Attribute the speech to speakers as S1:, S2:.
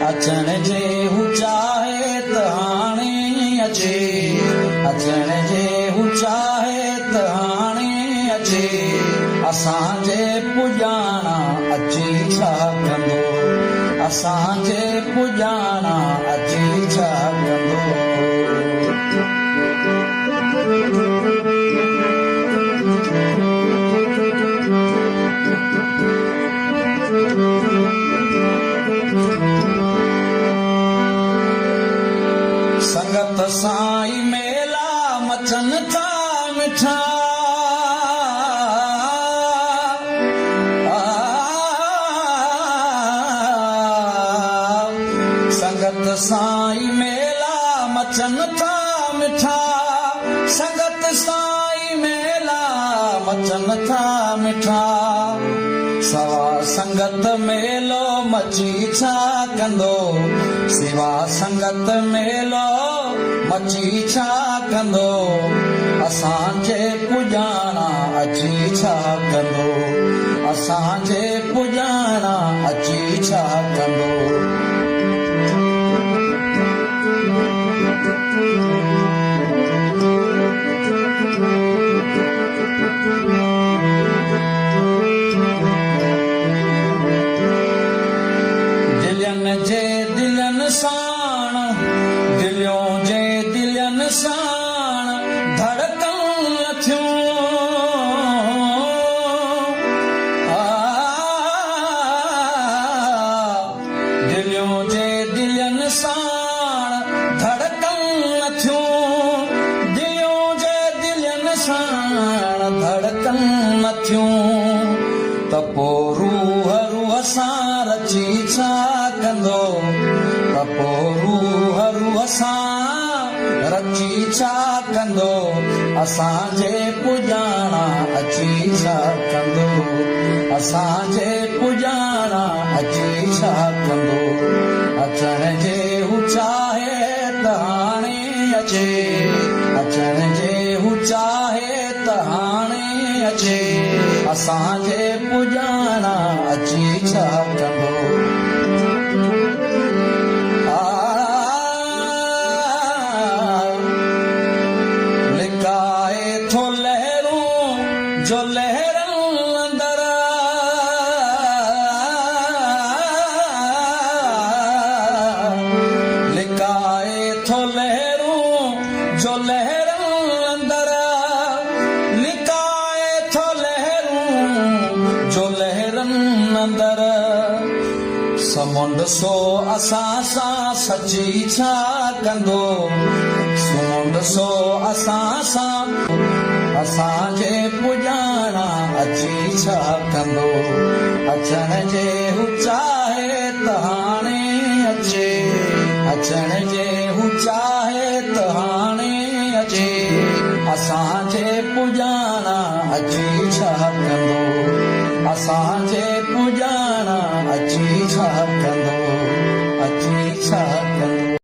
S1: अचण जे हू चाहे त हाणे अचे, अचण जे हू चाहे त हाणे अचे, असांजे पुॼाणा अची छा कंदो, असांजे पुॼाणा अची छा कंदो। संगत साईं मेला मचन था मिठा, संगत साईं मेला मचन था मिठा, संगत साईं मेला मचन था मिठा, सवा संगत मेलो मची छा कंदो, सिवा संगत मेलो मची छा कंदो, असांजे पुॼाणा अची छा कंदो, असांजे पुॼाणा अची छा कंदो। जे दिलनि साण, दिलियों जे दिलनि साण धड़कन थियूं, दिलियों जे दिलनि साण धड़कन थियूं, दिलियों जे दिलनि साण धड़कन थियूं, त पोइ रूह रूह सां रची छा कंदो, त पोइ रूह रूह सां रची छा कंदो, असांजे पुॼाणा अची छा कंदो, असांजे पुॼाणा अची छा कंदो। अचण जे हू चाहे त हाणे अचे, अचण जे हू चाहे त हाणे अचे, असांजे पुॼाणा अची छा कंदो। लिकाए थो लहरूं जो लहरन अंदर, लिकाए थो लहरूं जो लहरन अंदर, लिकाए थो लहरूं जो लहरन अंदर, समुंड सो असां सां सची छा कंदो, समुंड सो असां सां असांजे पुॼाणा अची छा कंदो, अचण जे हू चाहे त हाणे अचे, अचण जे हू चाहे त हाणे अचे, असांजे पुॼाणा अची छा कंदो, असांजे पुॼाणा अची छा कंदो, अची छा कंदो।